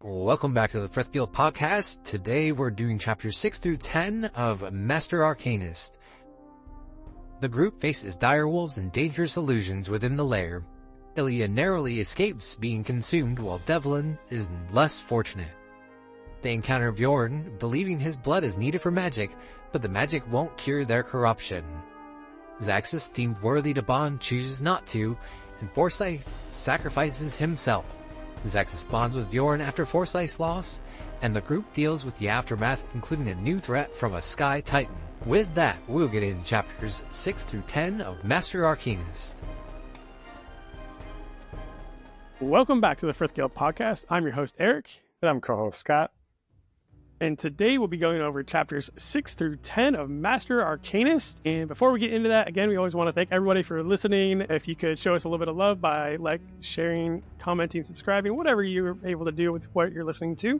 Welcome back to the Frith podcast. Today we're doing chapters 6 through 10 of Master Arcanist. The group faces direwolves and dangerous illusions within the lair. Egha narrowly escapes being consumed while Devlin is less fortunate. They encounter Bjorn, believing his blood is needed for magic, but the magic won't cure their corruption. Zaxus, deemed worthy to bond, chooses not to, and Forsyth sacrifices himself. Zaxus bonds with Bjorn after Forsyth's loss, and the group deals with the aftermath, including a new threat from a Sky Titan. With that, we'll get into chapters 6 through 10 of Master Arcanist. Welcome back to the Frith podcast. I'm your host, Eric. And I'm co-host, Scott. And today we'll be going over chapters 6 through 10 of Master Arcanist. And before we get into that, again, we always want to thank everybody for listening. If you could show us a little bit of love by sharing, commenting, subscribing, whatever you're able to do with what you're listening to.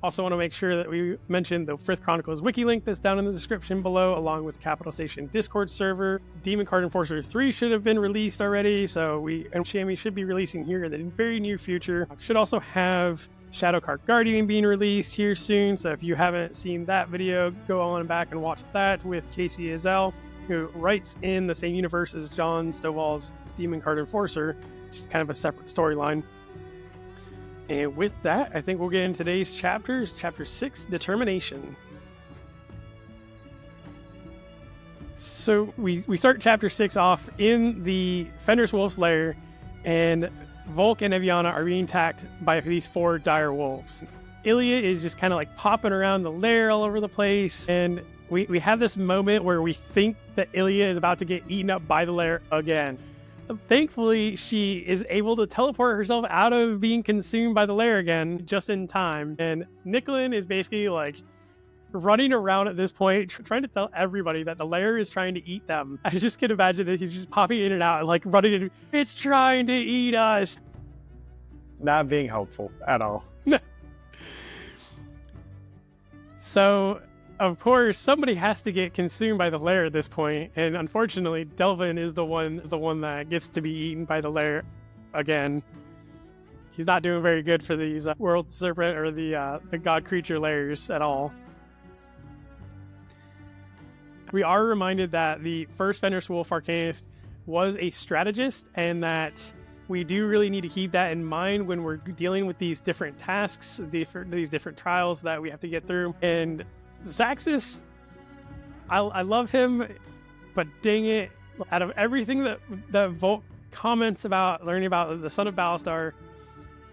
Also want to make sure that we mention the Frith Chronicles Wiki link that's down in the description below, along with Capital Station Discord server. Demon Card Enforcer 3 should have been released already, and Shammy should be releasing here in the very near future. Should also have Shadow Card Guardian being released here soon, so if you haven't seen that video, go on back and watch that with Casey Azell, who writes in the same universe as John Stovall's Demon Card Enforcer, which is kind of a separate storyline. And with that, I think we'll get into today's chapters. Chapter 6, Determination. So we start chapter 6 off in the Fenris Wolf's lair, and Volk and Eviana are being attacked by these 4 dire wolves. Egha is just kind of like popping around the lair all over the place, and we have this moment where we think that Egha is about to get eaten up by the lair again. Thankfully, she is able to teleport herself out of being consumed by the lair again just in time, and Nicklin is basically like running around at this point, trying to tell everybody that the lair is trying to eat them. I just can imagine that he's just popping in and out and like running in. It's trying to eat us. Not being helpful at all. So, of course, somebody has to get consumed by the lair at this point, and unfortunately, Delvin is the one that gets to be eaten by the lair again. He's not doing very good for these world serpent or the god creature lairs at all. We are reminded that the first Fenris Wolf Arcanist was a strategist, and that we do really need to keep that in mind when we're dealing with these different tasks, these different trials that we have to get through. And Zaxus, I love him, but dang it, out of everything that Volk comments about learning about the Son of Ballastar,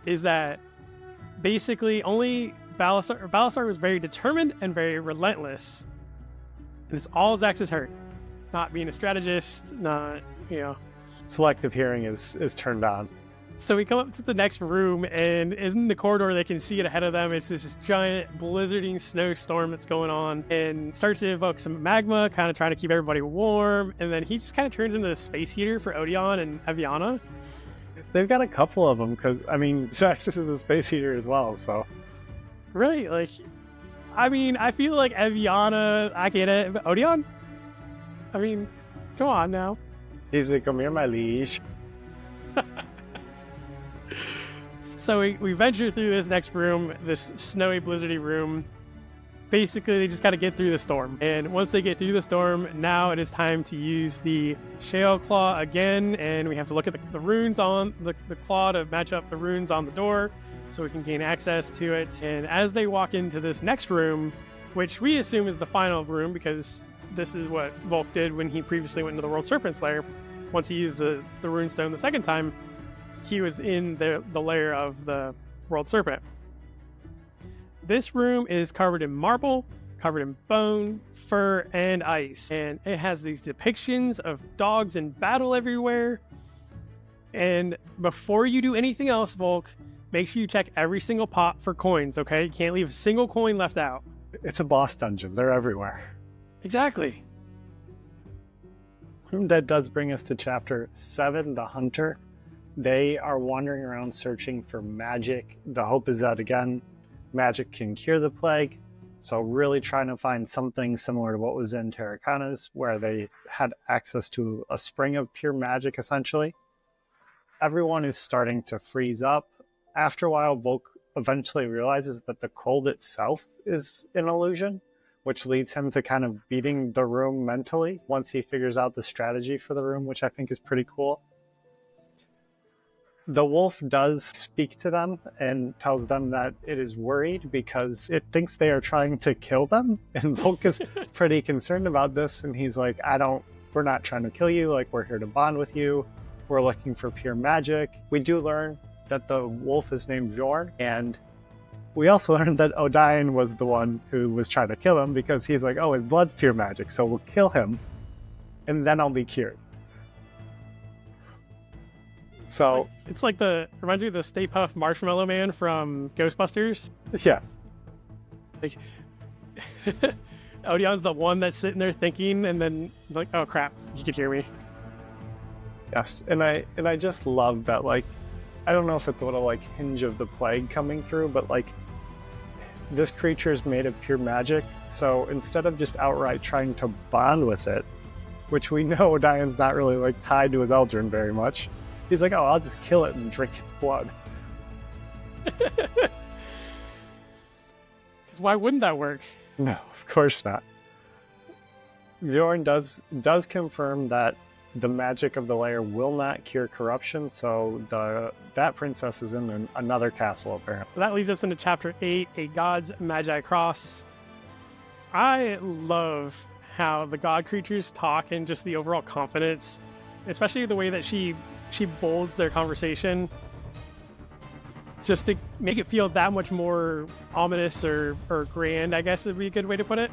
is that basically only Ballastar was very determined and very relentless. And it's all Zaxus heard. Not being a strategist, not, Selective hearing is turned on. So we come up to the next room, and in the corridor they can see it ahead of them. It's this giant blizzarding snowstorm that's going on, and starts to evoke some magma, kind of trying to keep everybody warm. And then he just kind of turns into a space heater for Odeon and Eviana. They've got a couple of them, because, Zaxus is a space heater as well, so. Right, I feel like Eviana, I get it, but Odeon? Come on now. He's like, come here, my liege. So we venture through this next room, this snowy, blizzardy room. Basically, they just got to get through the storm. And once they get through the storm, now it is time to use the Shale Claw again. And we have to look at the runes on the claw to match up the runes on the door so we can gain access to it. And as they walk into this next room, which we assume is the final room because this is what Volk did when he previously went into the World Serpent's lair. Once he used the runestone the second time, he was in the lair of the World Serpent. This room is covered in marble, covered in bone, fur, and ice. And it has these depictions of dogs in battle everywhere. And before you do anything else, Volk, make sure you check every single pot for coins, okay? You can't leave a single coin left out. It's a boss dungeon. They're everywhere. Exactly. That does bring us to chapter 7, The Hunter. They are wandering around searching for magic. The hope is that, again, magic can cure the plague. So really trying to find something similar to what was in Terracana's, where they had access to a spring of pure magic, essentially. Everyone is starting to freeze up. After a while, Volk eventually realizes that the cold itself is an illusion, which leads him to kind of beating the room mentally once he figures out the strategy for the room, which I think is pretty cool. The wolf does speak to them and tells them that it is worried because it thinks they are trying to kill them. And Volk is pretty concerned about this. And he's like, we're not trying to kill you. Like, we're here to bond with you. We're looking for pure magic. We do learn that the wolf is named Bjorn. And we also learned that Odion was the one who was trying to kill him because he's like, oh, his blood's pure magic. So we'll kill him and then I'll be cured. So it's like reminds me of the Stay Puft Marshmallow Man from Ghostbusters. Yes. Like Odion's the one that's sitting there thinking, and then like, oh crap, you can hear me. Yes, and I just love that. Like, I don't know if it's a little like hinge of the plague coming through, but like this creature is made of pure magic. So instead of just outright trying to bond with it, which we know Odion's not really like tied to his Eldrin very much. He's like, oh, I'll just kill it and drink its blood. Because why wouldn't that work? No, of course not. Bjorn does confirm that the magic of the Lair will not cure corruption, so that princess is in another castle, apparently. That leads us into Chapter 8, A God's Magi Cross. I love how the god creatures talk and just the overall confidence, especially the way that she bolds their conversation just to make it feel that much more ominous or grand, I guess would be a good way to put it.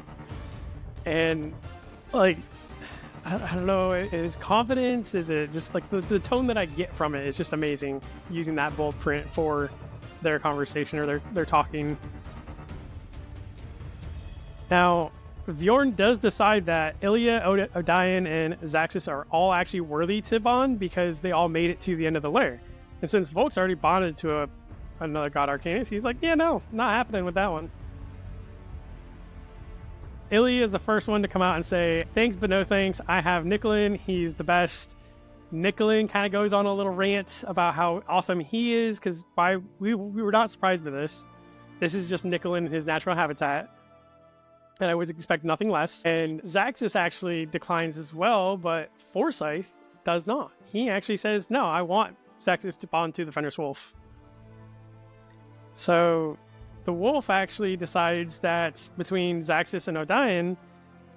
And like, I don't know, is confidence, is it just like the tone that I get from it is just amazing, using that bold print for their conversation or their talking. Now, Bjorn does decide that Ilya, Odion, and Zaxis are all actually worthy to bond because they all made it to the end of the Lair. And since Volk's already bonded to another god Arcanist, he's like, yeah, no, not happening with that one. Ilya is the first one to come out and say, thanks, but no thanks. I have Nicolin. He's the best. Nicolin kind of goes on a little rant about how awesome he is because we were not surprised by this. This is just Nicolin in his natural habitat. And I would expect nothing less. And Zaxis actually declines as well, but Forsyth does not. He actually says, no, I want Zaxis to bond to the Fenris Wolf. So the wolf actually decides that between Zaxis and Odion,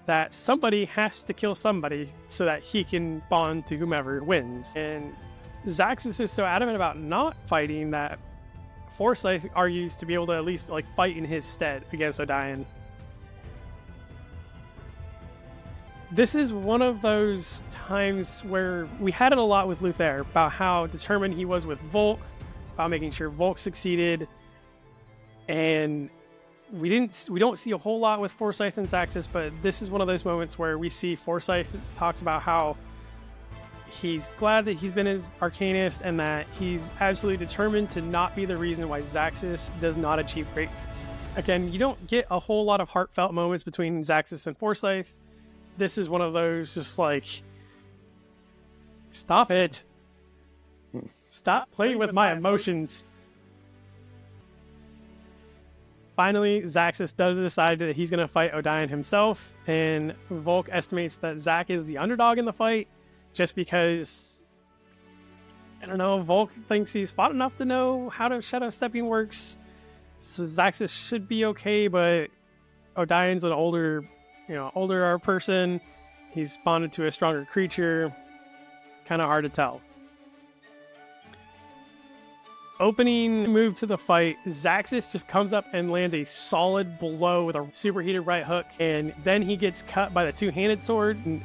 that somebody has to kill somebody so that he can bond to whomever wins. And Zaxis is so adamant about not fighting that Forsyth argues to be able to at least like fight in his stead against Odion. This is one of those times where we had it a lot with Luther about how determined he was with Volk, about making sure Volk succeeded, and we don't see a whole lot with Forsyth and Zaxis, but this is one of those moments where we see Forsyth talks about how he's glad that he's been his Arcanist and that he's absolutely determined to not be the reason why Zaxis does not achieve greatness. Again, you don't get a whole lot of heartfelt moments between Zaxis and Forsyth. This is one of those just like, stop it. Stop playing with my emotions. Finally, Zaxis does decide that he's going to fight Odion himself, and Volk estimates that Zack is the underdog in the fight, just because, I don't know, Volk thinks he's fought enough to know how shadow stepping works, so Zaxis should be okay, but Odion's an older person, he's bonded to a stronger creature, kind of hard to tell. Opening move to the fight, Zaxis just comes up and lands a solid blow with a superheated right hook, and then he gets cut by the two-handed sword. And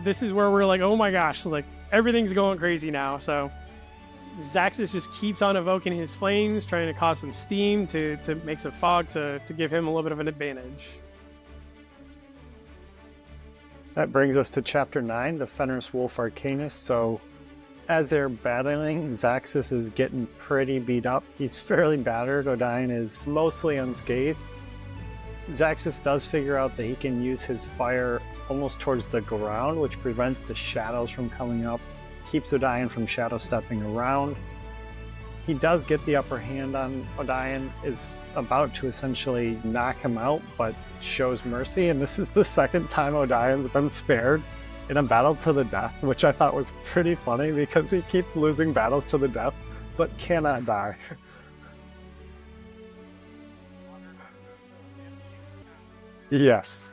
this is where we're like, oh my gosh, like everything's going crazy now. So Zaxis just keeps on evoking his flames, trying to cause some steam to make some fog to give him a little bit of an advantage. That brings us to Chapter 9, the Fenris Wolf Arcanist. So as they're battling, Zaxis is getting pretty beat up. He's fairly battered. Odion is mostly unscathed. Zaxis does figure out that he can use his fire almost towards the ground, which prevents the shadows from coming up, keeps Odion from shadow stepping around. He does get the upper hand on Odion, is about to essentially knock him out, but shows mercy. And this is the second time Odion's been spared in a battle to the death, which I thought was pretty funny because he keeps losing battles to the death, but cannot die. Yes.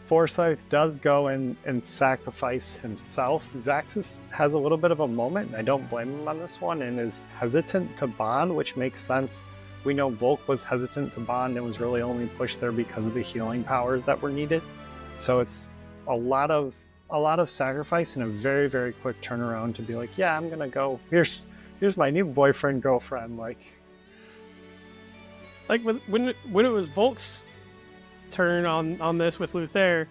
Forsyth does go and sacrifice himself. Zaxxas has a little bit of a moment, and I don't blame him on this one, and is hesitant to bond, which makes sense. We know Volk was hesitant to bond and was really only pushed there because of the healing powers that were needed. So it's a lot of sacrifice and a very, very quick turnaround to be like, yeah, I'm gonna go. Here's my new boyfriend, girlfriend. Like when it was Volk's turn on this with Luther,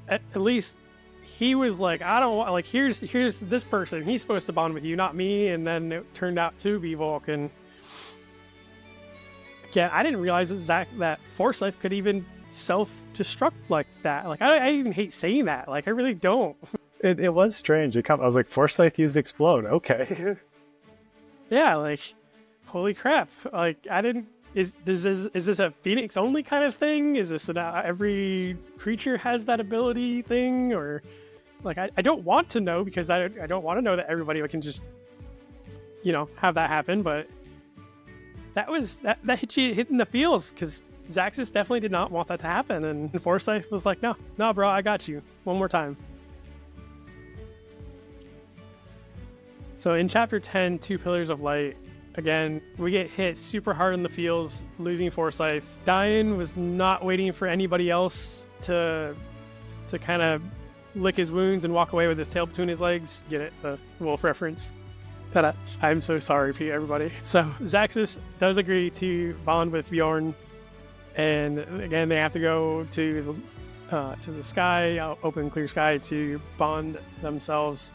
at least he was like, I don't want, like, here's this person, he's supposed to bond with you, not me. And then it turned out to be Volk. And again, I didn't realize that Forsyth could even self-destruct like that. Like, I even hate saying that. Like, I really don't. It was strange. I was like, Forsyth used explode. Okay. Yeah, like, holy crap. Like, I didn't. Is this a Phoenix only kind of thing? Is this every creature has that ability thing? Or like, I don't want to know, because I don't want to know that everybody can just, have that happen. But that hit in the feels, because Zaxxas definitely did not want that to happen. And Forsyth was like, no, bro, I got you one more time. So in chapter 10, Two Pillars of Light, again, we get hit super hard in the feels, losing Forsyth. Dian was not waiting for anybody else to kind of lick his wounds and walk away with his tail between his legs. Get it? The wolf reference. Ta-da. I'm so sorry for you, everybody. So Zaxxas does agree to bond with Bjorn, and again, they have to go to the sky, open clear sky, to bond themselves.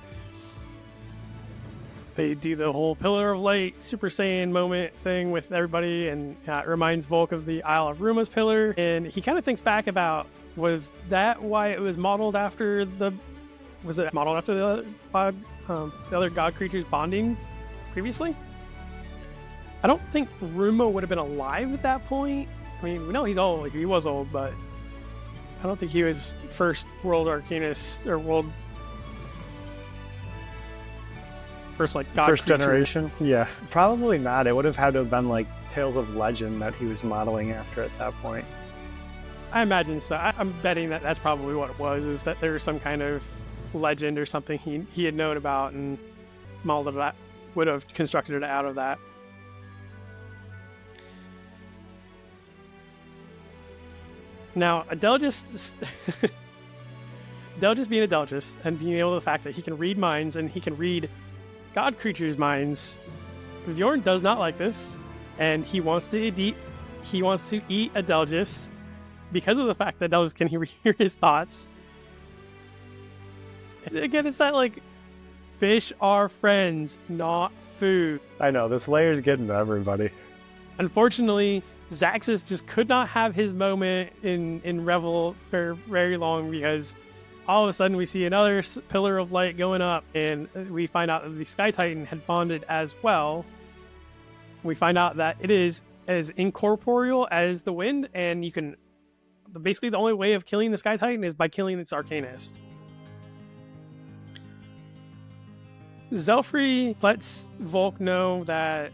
They do the whole Pillar of Light Super Saiyan moment thing with everybody, and it reminds Volk of the Isle of Ruma's pillar. And he kind of thinks back about, was that why it was modeled after the other god creatures bonding previously? I don't think Ruma would have been alive at that point. I mean, we know he's old, like he was old, but I don't think he was first world arcanist or first god first creature. Generation. Yeah, probably not. It would have had to have been like Tales of Legend that he was modeling after at that point. I imagine so. I'm betting that that's probably what it was, is that there was some kind of legend or something he had known about and modeled that, would have constructed it out of that. Now, Adelgis being Adelgis and being able to the fact that he can read minds and he can read god creatures' minds, Bjorn does not like this, and he wants to eat Adelgis because of the fact that Adelgis can hear his thoughts. And again, it's that like, fish are friends, not food. I know, this layer's getting to everybody. Unfortunately, Zaxxas just could not have his moment in Revel for very long, because all of a sudden we see another Pillar of Light going up, and we find out that the Sky Titan had bonded as well. We find out that it is as incorporeal as the wind, and you can basically, the only way of killing the Sky Titan is by killing its Arcanist. Zelfrey lets Volk know that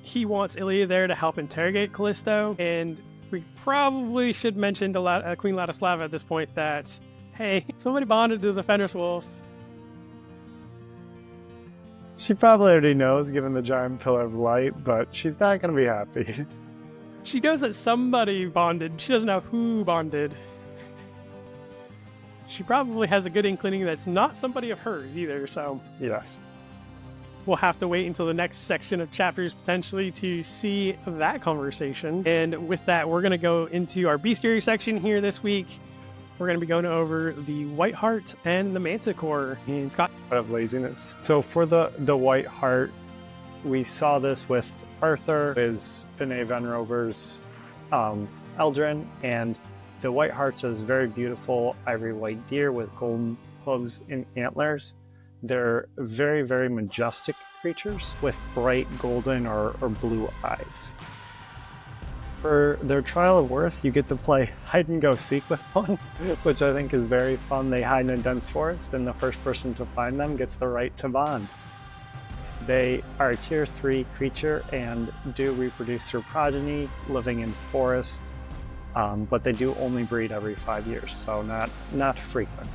he wants Ilya there to help interrogate Callisto, and we probably should mention to Queen Ladislava at this point that, hey, somebody bonded to the Fenris Wolf. She probably already knows, given the giant Pillar of Light, but she's not going to be happy. She knows that somebody bonded. She doesn't know who bonded. She probably has a good inkling that's not somebody of hers either, so... Yes. We'll have to wait until the next section of chapters, potentially, to see that conversation. And with that, we're going to go into our bestiary section here this week. We're going to be going over the White Heart and the Manticore. And Scott? Of laziness. So for the White Heart, we saw this with Arthur, is Finney Venrover's Eldrin, and the White Hearts are this very beautiful ivory white deer with golden hooves and antlers. They're very, very majestic creatures with bright golden or blue eyes. For their Trial of Worth, you get to play hide and go seek with one, which I think is very fun. They hide in a dense forest, and the first person to find them gets the right to bond. They are a tier 3 creature and do reproduce through progeny, living in forests, but they do only breed every 5 years, so not frequent.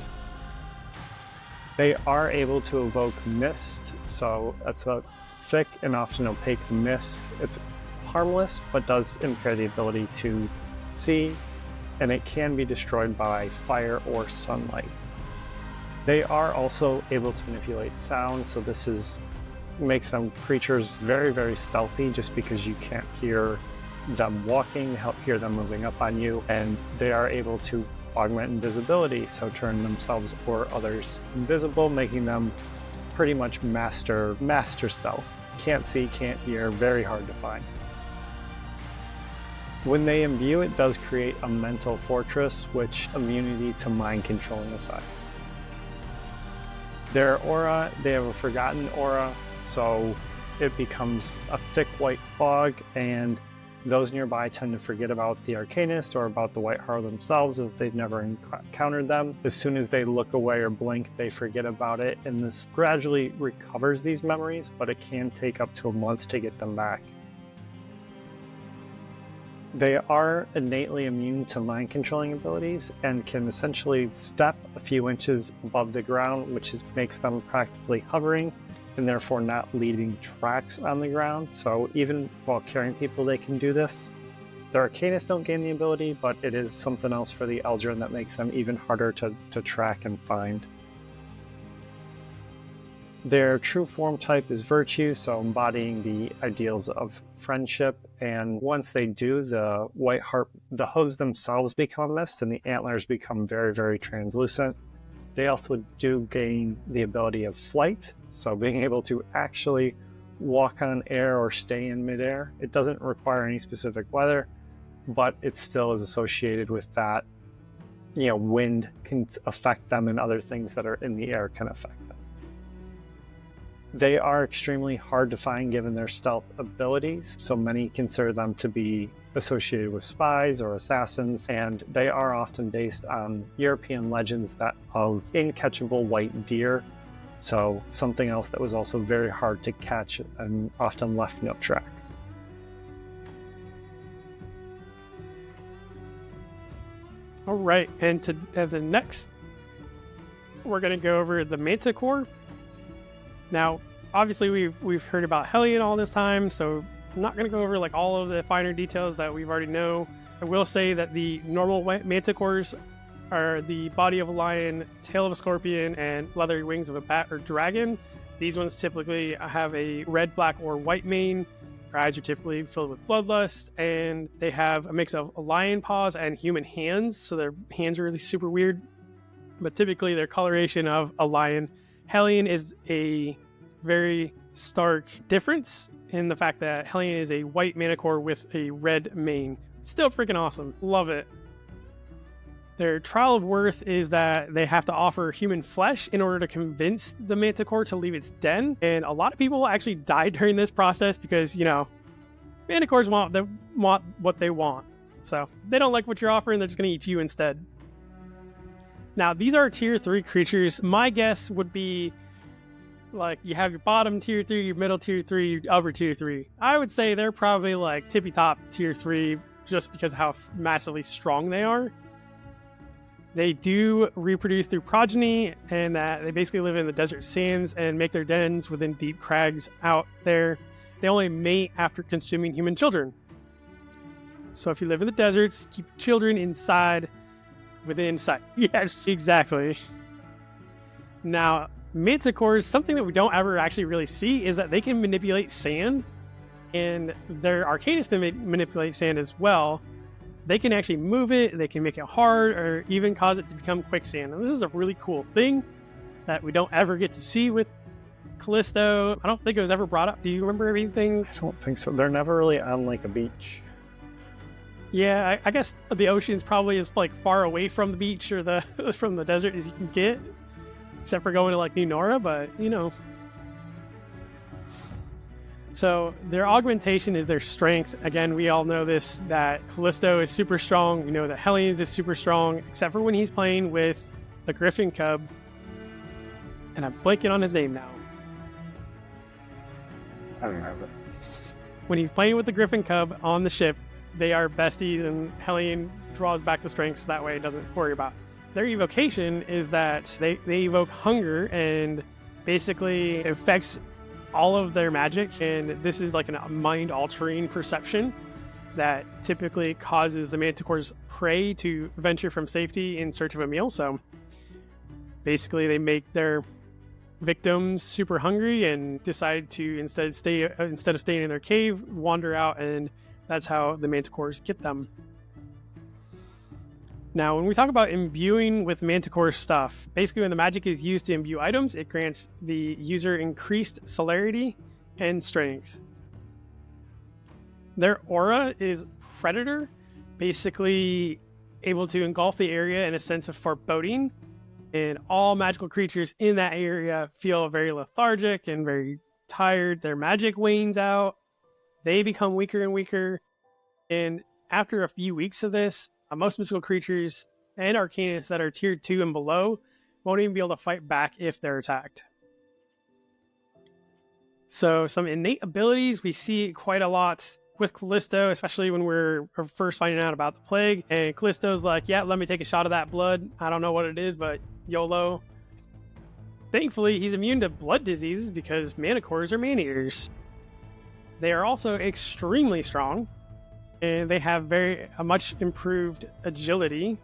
They are able to evoke mist, so it's a thick and often opaque mist. It's harmless, but does impair the ability to see, and it can be destroyed by fire or sunlight. They are also able to manipulate sound, so this makes them creatures very, very stealthy, just because you can't hear them walking, hear them moving up on you, and they are able to augment invisibility, so turn themselves or others invisible, making them pretty much master stealth. Can't see, can't hear, very hard to find. When they imbue, it does create a mental fortress, which immunity to mind controlling effects. Their aura, they have a forgotten aura, so it becomes a thick white fog, and those nearby tend to forget about the Arcanist or about the White Harrow themselves if they've never encountered them. As soon as they look away or blink, they forget about it, and this gradually recovers these memories, but it can take up to a month to get them back. They are innately immune to mind controlling abilities and can essentially step a few inches above the ground, which makes them practically hovering and therefore not leaving tracks on the ground. So even while carrying people, they can do this. The Arcanists don't gain the ability, but it is something else for the Eldrin that makes them even harder to track and find. Their true form type is Virtue, so embodying the ideals of friendship. And once they do, the hooves themselves become mist and the antlers become very, very translucent. They also do gain the ability of flight, so being able to actually walk on air or stay in midair. It doesn't require any specific weather, but it still is associated with that. Wind can affect them, and other things that are in the air can affect them. They are extremely hard to find given their stealth abilities, so many consider them to be associated with spies or assassins, and they are often based on European legends of incatchable white deer, so something else that was also very hard to catch and often left no tracks. All right, and as a next, we're going to go over the Manticore. Now, obviously, we've heard about Hellion all this time, so I'm not going to go over all of the finer details that we've already know. I will say that the normal Manticores are the body of a lion, tail of a scorpion, and leathery wings of a bat or dragon. These ones typically have a red, black, or white mane. Their eyes are typically filled with bloodlust, and they have a mix of lion paws and human hands, so their hands are really super weird, but typically they're coloration of a lion. Hellion is a very stark difference in the fact that Hellion is a white Manticore with a red mane. Still freaking awesome. Love it. Their Trial of Worth is that they have to offer human flesh in order to convince the Manticore to leave its den. And a lot of people actually die during this process because, Manticores want what they want. So if they don't like what you're offering, they're just going to eat you instead. Now, these are tier 3 creatures. My guess would be you have your bottom tier 3, your middle tier 3, your upper tier 3. I would say they're probably tippy top tier 3 just because of how massively strong they are. They do reproduce through progeny, and that they basically live in the desert sands and make their dens within deep crags out there. They only mate after consuming human children. So if you live in the deserts, keep children inside within sight. Yes, exactly. Now, Manticores, something that we don't ever actually really see is that they can manipulate sand, and their Arcanists can manipulate sand as well. They can actually move it, they can make it hard, or even cause it to become quicksand. And this is a really cool thing that we don't ever get to see with Callisto. I don't think it was ever brought up. Do you remember anything? I don't think so. They're never really on a beach. Yeah, I guess the ocean's probably as far away from the beach or from the desert as you can get, except for going to New Nora, but So their augmentation is their strength. Again, we all know this, that Callisto is super strong. We know that Hellions is super strong, except for when he's playing with the Griffin Cub. And I'm blanking on his name now. I don't remember. When he's playing with the Griffin Cub on the ship, they are besties, and Hellion draws back the strength, so that way it doesn't worry about it. Their evocation is that they evoke hunger, and basically it affects all of their magic, and this is like a mind-altering perception that typically causes the Manticore's prey to venture from safety in search of a meal. So basically they make their victims super hungry and decide to instead of staying in their cave, wander out, and that's how the Manticores get them. Now, when we talk about imbuing with Manticore stuff, basically when the magic is used to imbue items, it grants the user increased celerity and strength. Their aura is Predator, basically able to engulf the area in a sense of foreboding, and all magical creatures in that area feel very lethargic and very tired. Their magic wanes out, they become weaker and weaker, and after a few weeks of this, most mystical creatures and arcanists that are tier 2 and below won't even be able to fight back if they're attacked. So some innate abilities we see quite a lot with Callisto, especially when we're first finding out about the plague. And Callisto's like, yeah, let me take a shot of that blood. I don't know what it is, but YOLO. Thankfully, he's immune to blood diseases because Manticores are man-eaters. They are also extremely strong, and they have a much improved agility.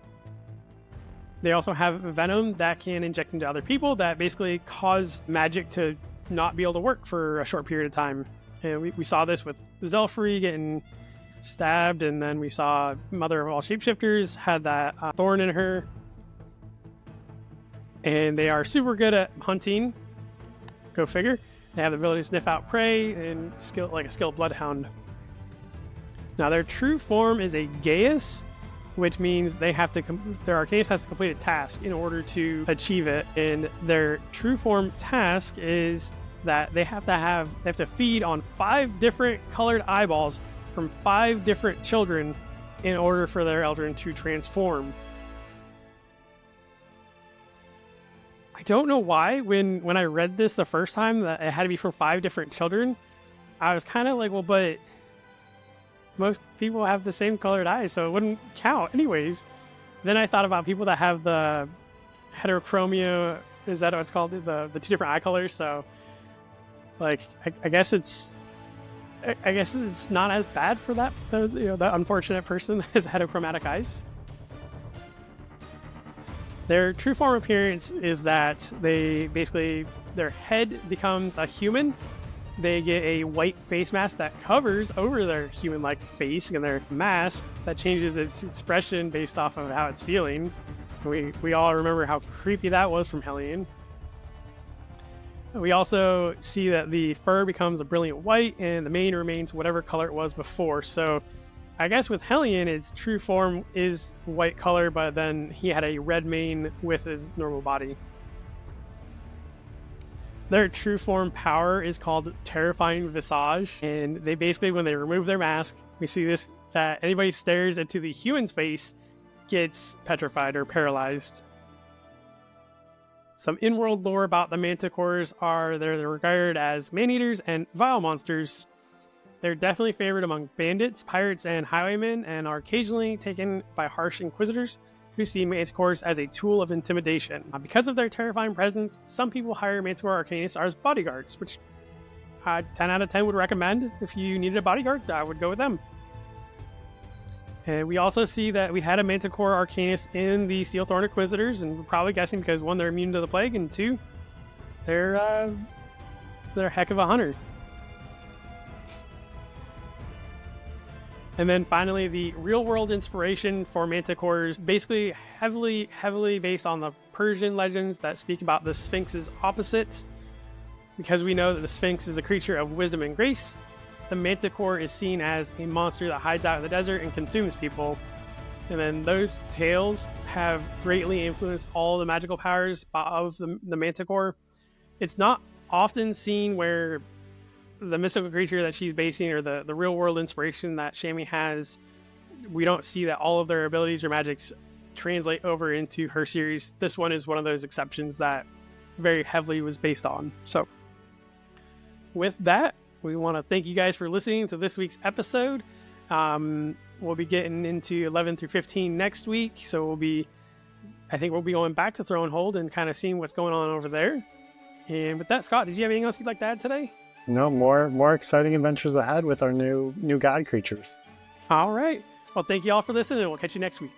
They also have venom that can inject into other people that basically cause magic to not be able to work for a short period of time. And we saw this with Zelfree getting stabbed, and then we saw Mother of all Shapeshifters had that thorn in her. And they are super good at hunting. Go figure. They have the ability to sniff out prey and like a skilled bloodhound. Now, their true form is a Gaius, which means their Arcanist has to complete a task in order to achieve it. And their true form task is that they have to feed on 5 different colored eyeballs from 5 different children in order for their Eldrin to transform. I don't know why, when I read this the first time, that it had to be from 5 different children, I was kind of like, well, but most people have the same colored eyes, so it wouldn't count anyways. Then I thought about people that have the heterochromia, is that what it's called? The 2 different eye colors. So like, I guess it's not as bad for that unfortunate person that has heterochromatic eyes. Their true form appearance is that their head becomes a human. They get a white face mask that covers over their human-like face, and their mask that changes its expression based off of how it's feeling. We all remember how creepy that was from Hellion. We also see that the fur becomes a brilliant white, and the mane remains whatever color it was before. So I guess with Hellion, its true form is white color, but then he had a red mane with his normal body. Their true form power is called Terrifying Visage, and they basically, when they remove their mask, we see this, that anybody stares into the human's face gets petrified or paralyzed. Some in-world lore about the Manticores are they're regarded as man-eaters and vile monsters. They're definitely favored among bandits, pirates, and highwaymen, and are occasionally taken by harsh inquisitors who see Manticores as a tool of intimidation. Because of their terrifying presence, some people hire Manticore Arcanists as bodyguards, which 10 out of 10 would recommend. If you needed a bodyguard, I would go with them. And we also see that we had a Manticore Arcanist in the Steelthorn Inquisitors, and we're probably guessing because 1, they're immune to the plague, and 2, they're a heck of a hunter. And then finally, the real-world inspiration for Manticores, basically heavily based on the Persian legends that speak about the Sphinx's opposite. Because we know that the Sphinx is a creature of wisdom and grace, the Manticore is seen as a monster that hides out in the desert and consumes people. And then those tales have greatly influenced all the magical powers of the Manticore. It's not often seen where the mystical creature that she's basing, or the real world inspiration that Shammy has, we don't see that all of their abilities or magics translate over into her series. This one is one of those exceptions that very heavily was based on. So with that, we want to thank you guys for listening to this week's episode. We'll be getting into 11 through 15 next week. So I think we'll be going back to Thronehold and kind of seeing what's going on over there. And with that, Scott, did you have anything else you'd like to add today? No, more exciting adventures ahead with our new god creatures. All right. Well, thank you all for listening, and we'll catch you next week.